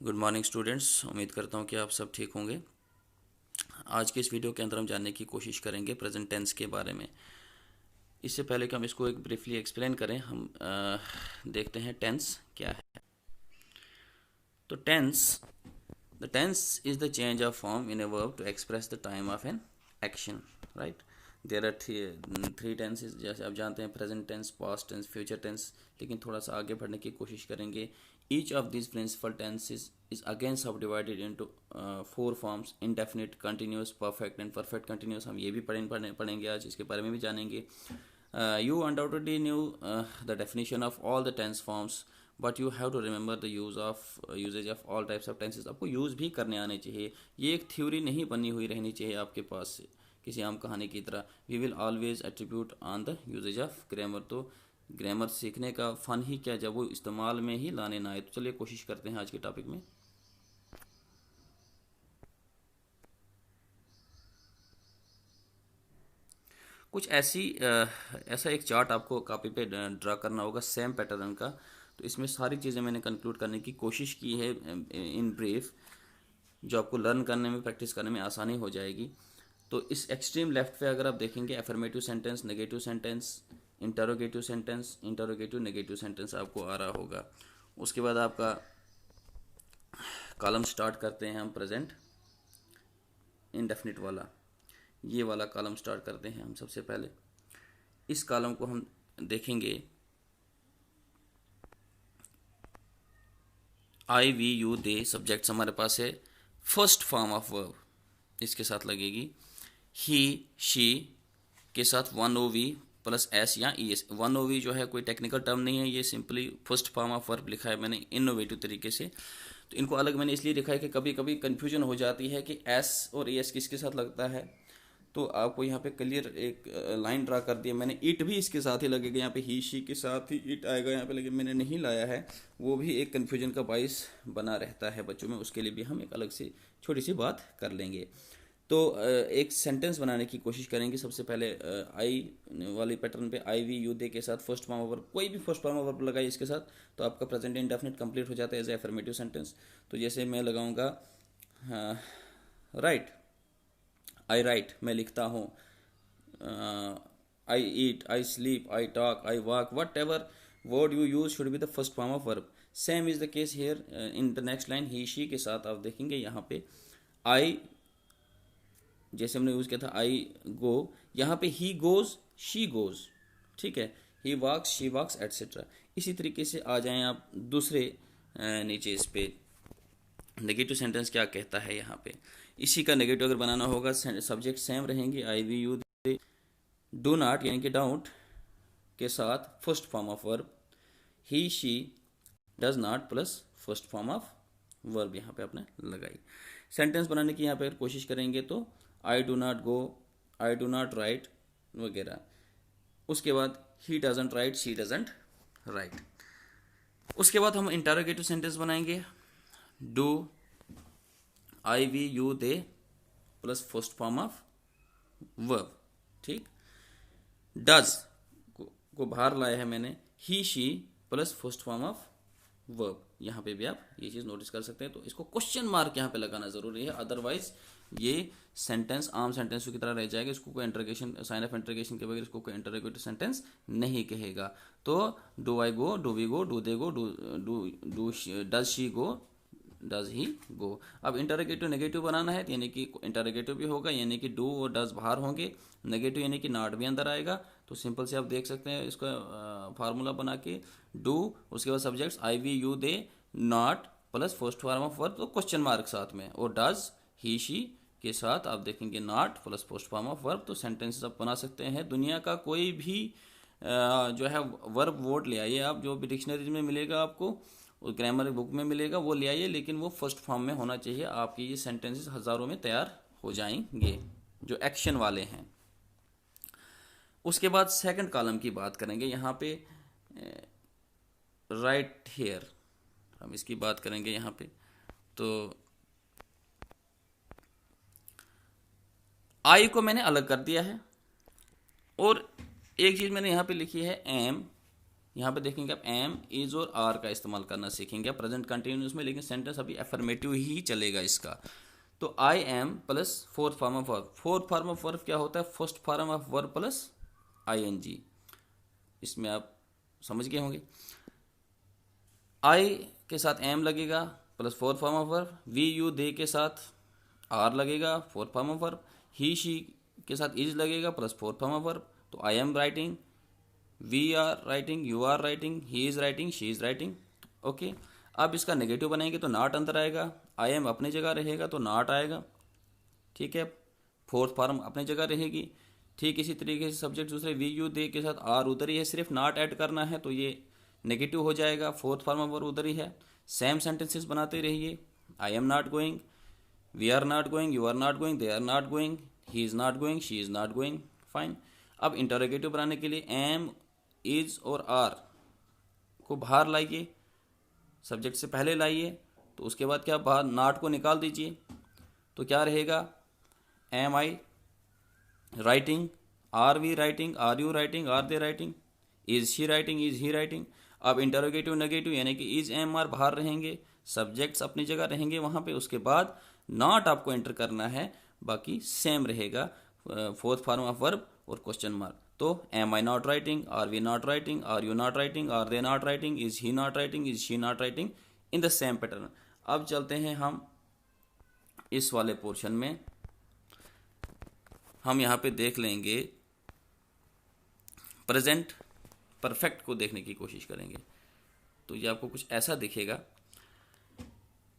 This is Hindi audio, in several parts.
Good morning students. उम्मीद करता हूँ कि आप सब ठीक होंगे। आज के इस वीडियो के अंदर हम जानने की कोशिश करेंगे प्रेजेंट टेंस के बारे में। इससे पहले कि हम इसको एक ब्रीफली एक्सप्लेन करें, हम देखते हैं टेंस क्या है। तो the tense is the change of form in a verb to express the time of an action, right. There are three tenses, जैसे आप जानते हैं, present tense, past tense, future tense. लेकिन थोड़ा सा आगे बढ़ने की कोशिश करेंगे। Each of this principal tenses is again subdivided into four forms: indefinite, continuous, perfect and perfect continuous। हम ये भी पढ़ेंगे आज, इसके बारे में भी जानेंगे। You undoubtedly knew the definition of all the tense forms, but you have to remember the usage of all types of tenses। आपको यूज़ भी करने आने चाहिए। ये एक थ्योरी नहीं बनी हुई रहनी चाहिए आपके पास किसी आम कहानी की तरह। We will always attribute on the usages of grammar. तो ग्रामर सीखने का फ़न ही क्या जब वो इस्तेमाल में ही लाने ना आए। तो चलिए कोशिश करते हैं आज के टॉपिक में। कुछ ऐसा एक चार्ट आपको कॉपी पे ड्रा करना होगा, सेम पैटर्न का। तो इसमें सारी चीज़ें मैंने कंक्लूड करने की कोशिश की है इन ब्रीफ, जो आपको लर्न करने में, प्रैक्टिस करने में आसानी हो जाएगी। तो इस एक्सट्रीम लेफ्ट पे अगर आप देखेंगे, affirmative sentence, negative sentence, interrogative sentence, interrogative negative sentence आपको आ रहा होगा। उसके बाद आपका कॉलम स्टार्ट करते हैं हम प्रेजेंट इंडेफिनिट वाला। ये वाला कॉलम स्टार्ट करते हैं हम सबसे पहले। इस कॉलम को हम देखेंगे, आई वी यू दे सब्जेक्ट्स हमारे पास है। फर्स्ट फॉर्म ऑफ वर्ब इसके साथ लगेगी। ही शी के साथ one o V plus s या e s. One o V जो है कोई टेक्निकल टर्म नहीं है, ये simply first form of verb लिखा है मैंने इनोवेटिव तरीके से। तो इनको अलग मैंने इसलिए लिखा है कि कभी कभी कन्फ्यूजन हो जाती है कि एस और ई एस किसके साथ लगता है। तो आपको यहाँ पे क्लियर एक लाइन ड्रा कर दिया मैंने। इट भी इसके साथ ही लगेगा, यहाँ पे ही शी के साथ ही इट आएगा यहाँ पे, लेकिन मैंने नहीं लाया है। वो भी एक कन्फ्यूजन का बाइस बना रहता है बच्चों में, उसके लिए भी हम एक अलग से छोटी सी बात कर लेंगे। तो एक सेंटेंस बनाने की कोशिश करेंगे। सबसे पहले आई वाली पैटर्न पे आई वी यू दे के साथ फर्स्ट फॉर्म ऑफ वर्ब, कोई भी फर्स्ट फॉर्म ऑफ वर्ब लगाइए इसके साथ, तो आपका प्रेजेंट इंडेफिनिट कंप्लीट हो जाता है एज ए अफर्मेटिव सेंटेंस। तो जैसे मैं लगाऊंगा राइट, आई राइट, मैं लिखता हूँ। I eat, I sleep, I talk, I walk, whatever word you use should be the first form of verb. Same is the case here in the next line. He she के साथ आप देखेंगे यहाँ पे आई, जैसे हमने यूज किया था आई गो, यहाँ पे ही गोज, शी गोज, ठीक है। ही वॉक्स, शी वॉक्स, एटसेट्रा। इसी तरीके से आ जाएं आप दूसरे नीचे इस पे। नेगेटिव सेंटेंस क्या कहता है यहाँ पे, इसी का नेगेटिव अगर बनाना होगा, सब्जेक्ट सेम रहेंगे, I we you they. Do not यानी कि डाउट के साथ first form of verb, he she does not plus first form of verb यहाँ पे आपने लगाई। सेंटेंस बनाने की यहाँ पे अगर कोशिश करेंगे तो I do not go, I do not write वगैरह। उसके बाद he doesn't write, she doesn't write. उसके बाद हम इंटरोगेटिव सेंटेंस बनाएंगे। Do I we you they plus first form of verb, ठीक। डज को बाहर लाया है मैंने, he she plus first form of verb. यहाँ पे भी आप ये चीज़ नोटिस कर सकते हैं। तो इसको क्वेश्चन मार्क यहाँ पे लगाना जरूरी है, अदरवाइज ये सेंटेंस आम सेंटेंस की तरह रह जाएगा। इसको कोई इंटरगेशन, साइन ऑफ इंटरगेशन के बगैर इसको कोई इंटरोगेटिव सेंटेंस नहीं कहेगा। तो do I go, do we go, do they go, do does she go, does he go. अब इंटरोगेटिव नेगेटिव बनाना है, यानी कि इंटरोगेटिव भी होगा, यानी कि डू और डज बाहर होंगे, नेगेटिव यानी कि नॉट भी अंदर आएगा। तो सिंपल से आप देख सकते हैं इसका फार्मूला बना के, डू उसके बाद subjects I we you they, not plus first form of verb तो क्वेश्चन मार्क साथ में, और डज ही शी के साथ आप देखेंगे not plus first form of verb. तो सेंटेंसेस आप बना सकते हैं। दुनिया का कोई भी जो है वर्ब वर्ड ले आइए आप, जो भी डिक्शनरीज में मिलेगा आपको, ग्रामर बुक में मिलेगा, वो ले आइए, लेकिन वो फर्स्ट फॉर्म में होना चाहिए। आपके ये सेंटेंसेस हज़ारों में तैयार हो जाएंगे जो एक्शन वाले हैं। उसके बाद सेकंड कॉलम की बात करेंगे। यहाँ पे राइट हेयर हम इसकी बात करेंगे यहाँ पे। तो आई को मैंने अलग कर दिया है, और एक चीज़ मैंने यहाँ पे लिखी है एम यहाँ पे देखेंगे आप एम, इज और आर का इस्तेमाल करना सीखेंगे प्रेजेंट कंटिन्यूस में, लेकिन सेंटेंस अभी अफर्मेटिव ही चलेगा इसका। तो I am plus fourth form of verb, fourth form of verb क्या होता है, first form of verb plus ING, इसमें आप समझ गए होंगे। आई के साथ एम लगेगा plus fourth form of verb, we you they के साथ आर लगेगा fourth form of verb, he she के साथ इज लगेगा plus fourth form of verb. तो I am writing, we are writing, you are writing, he is writing, she is writing. Okay, अब इसका नेगेटिव बनाएंगे तो नॉट अंदर आएगा, आई एम अपनी जगह रहेगा तो नॉट आएगा, ठीक है, फोर्थ फॉर्म अपनी जगह रहेगी। ठीक इसी तरीके से सब्जेक्ट दूसरे वी यू दे के साथ आर उधर ही है, सिर्फ नॉट ऐड करना है तो ये नेगेटिव हो जाएगा, फोर्थ फॉर्म ऑफ वर्ब उधर ही है। सेम सेंटेंसेस बनाते रहिए, I am not going, we are not going, you are not going, they are not going, he is not going, she is not going. Fine. अब इंटरोगेटिव बनाने के लिए एम, इज और आर को बाहर लाइए, सब्जेक्ट से पहले लाइए, तो उसके बाद क्या, बाहर नॉट को निकाल दीजिए, तो क्या रहेगा, am I writing, are we writing, are you writing, are they writing, is she writing, is he writing. अब इंटरोगेटिव नेगेटिव यानी कि इज एम आर बाहर रहेंगे, सब्जेक्ट्स अपनी जगह रहेंगे वहाँ पे, उसके बाद नॉट आपको एंटर करना है, बाकी सेम रहेगा, फोर्थ फॉर्म ऑफ वर्ब और क्वेश्चन मार्क। तो am I not writing, are we not writing, are you not writing, are they not writing, is he not writing, is she not writing, in the same pattern. अब चलते हैं हम इस वाले पोर्शन में, हम यहाँ पे देख लेंगे प्रेजेंट परफेक्ट को देखने की कोशिश करेंगे। तो ये आपको कुछ ऐसा दिखेगा।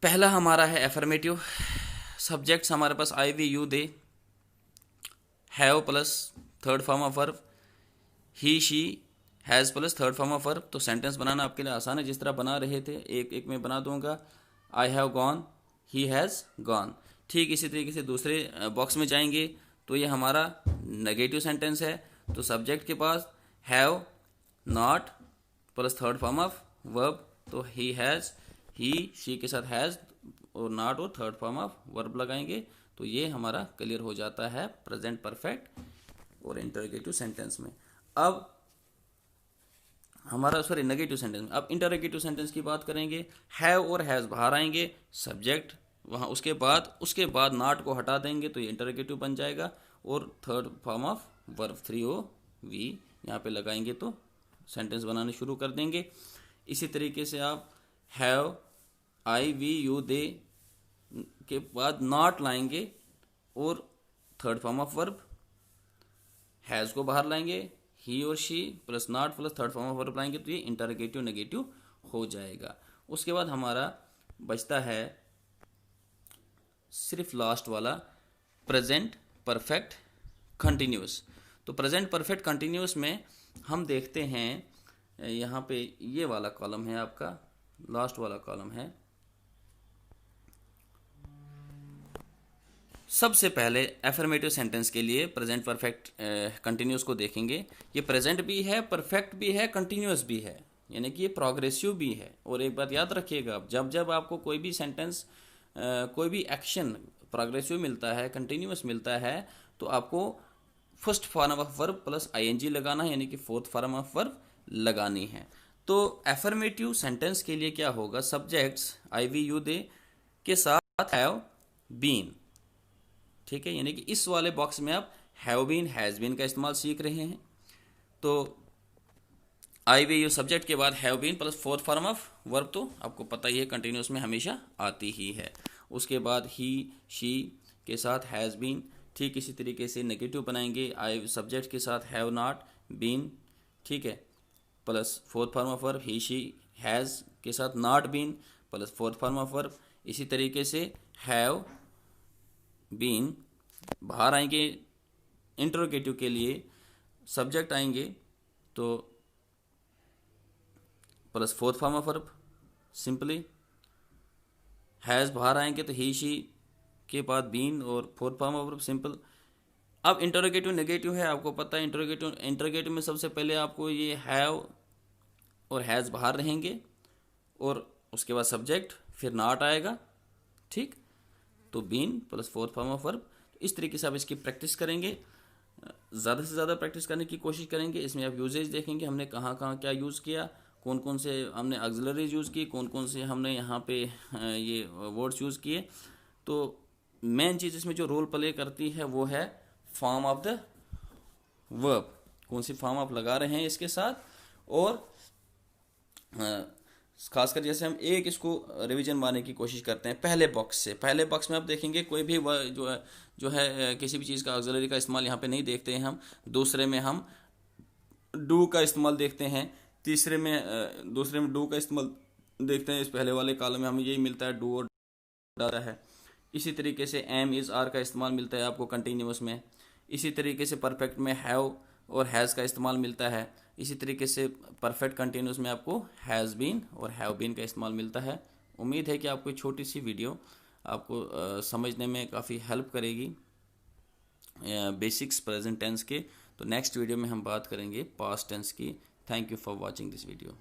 पहला हमारा है एफर्मेटिव, सब्जेक्ट्स हमारे पास I we you they, have plus third form of verb, he she has plus third form of verb. तो सेंटेंस बनाना आपके लिए आसान है, जिस तरह बना रहे थे एक एक में बना दूंगा, I have gone, he has gone. ठीक इसी तरीके से दूसरे बॉक्स में जाएंगे तो ये हमारा नेगेटिव सेंटेंस है, तो सब्जेक्ट के पास have not plus third form of verb, तो ही हैज़, ही शी के साथ हैज़ और नॉट और थर्ड फॉर्म ऑफ वर्ब लगाएंगे, तो ये हमारा क्लियर हो जाता है प्रेजेंट परफेक्ट और इंटरोगेटिव सेंटेंस में। अब हमारा नेगेटिव सेंटेंस में, अब इंटरोगेटिव सेंटेंस की बात करेंगे, हैव और हैज़ बाहर आएंगे, सब्जेक्ट वहाँ, उसके बाद नॉट को हटा देंगे तो ये इंटरोगेटिव बन जाएगा, और third form of verb 3 V यहाँ पे लगाएंगे तो सेंटेंस बनाने शुरू कर देंगे। इसी तरीके से आप have, I we you they के बाद नॉट लाएंगे और third form of verb, has को बाहर लाएंगे, ही और she plus not plus third form of verb लाएंगे, तो ये इंटरोगेटिव नेगेटिव हो जाएगा। उसके बाद हमारा बचता है सिर्फ लास्ट वाला प्रेजेंट परफेक्ट कंटिन्यूस। तो प्रेजेंट परफेक्ट कंटिन्यूस में हम देखते हैं यहाँ पे ये वाला कॉलम है आपका, लास्ट वाला कॉलम है। सबसे पहले एफर्मेटिव सेंटेंस के लिए प्रेजेंट परफेक्ट कंटिन्यूस को देखेंगे। ये प्रेजेंट भी है, परफेक्ट भी है, कंटिन्यूस भी है, यानी कि ये प्रोग्रेसिव भी है। और एक बात याद रखिएगा, जब जब आपको कोई भी सेंटेंस कोई भी एक्शन प्रोग्रेसिव मिलता है, कंटिन्यूस मिलता है, तो आपको first form of verb plus ING लगाना है, यानी कि फोर्थ फॉर्म ऑफ वर्ब लगानी है। तो एफर्मेटिव सेंटेंस के लिए क्या होगा, subjects I we you they के साथ हैव बीन, ठीक है, यानी कि इस वाले बॉक्स में आप हैव बीन, हैज बीन का इस्तेमाल सीख रहे हैं। तो आई वी यू सब्जेक्ट के बाद have been plus fourth form of verb, तो आपको पता ही है कंटिन्यूस में हमेशा आती ही है। उसके बाद ही शी के साथ हैज़ बीन, ठीक इसी तरीके से नेगेटिव बनाएंगे, आई सब्जेक्ट के साथ हैव नॉट बीन, ठीक है, plus fourth form of verb, he she has के साथ not been plus fourth form of verb. इसी तरीके से हैव बीन बाहर आएंगे, इंटरोगेटिव के लिए सब्जेक्ट आएंगे तो plus fourth form of verb simply, has बाहर आएंगे तो ही शी के बाद बीन और fourth form of verb simple. अब इंटरोगेटिव नेगेटिव है, आपको पता है इंटरोगेटिव में सबसे पहले आपको ये हैव और हैज़ बाहर रहेंगे और उसके बाद सब्जेक्ट, फिर नॉट आएगा, ठीक, तो been plus fourth form of verb. इस तरीके से आप इसकी प्रैक्टिस करेंगे ज़्यादा से ज़्यादा प्रैक्टिस करने की कोशिश करेंगे। इसमें आप यूजेज देखेंगे, हमने कहाँ कहाँ क्या यूज़ किया, कौन कौन से हमने ऑक्सिलरीज यूज़ किए, कौन कौन से हमने यहाँ पे ये वर्ड्स यूज़ किए। तो मेन चीज़ इसमें जो रोल प्ले करती है वो है फॉर्म ऑफ द वर्ब, कौन सी फॉर्म आप लगा रहे हैं इसके साथ। और खासकर जैसे हम एक इसको रिवीजन मारने की कोशिश करते हैं पहले बॉक्स से। पहले बॉक्स में आप देखेंगे कोई भी जो है किसी भी चीज़ का ऑक्सिलरी का इस्तेमाल यहाँ पे नहीं देखते हैं हम। दूसरे में हम डू का इस्तेमाल देखते हैं, दूसरे में डू का इस्तेमाल देखते हैं। इस पहले वाले कॉलम में हमें यही मिलता है, डू और डाटा है। इसी तरीके से एम इज़ आर का इस्तेमाल मिलता है आपको कंटिन्यूस में। इसी तरीके से परफेक्ट में हैव और हैज़ का इस्तेमाल मिलता है। इसी तरीके से परफेक्ट कंटिन्यूस में आपको हैज़ बीन और हैव बीन का इस्तेमाल मिलता है। उम्मीद है कि आपको छोटी सी वीडियो आपको समझने में काफ़ी हेल्प करेगी बेसिक्स प्रेजेंट टेंस के। तो नेक्स्ट वीडियो में हम बात करेंगे पास्ट टेंस की। Thank you for watching this video.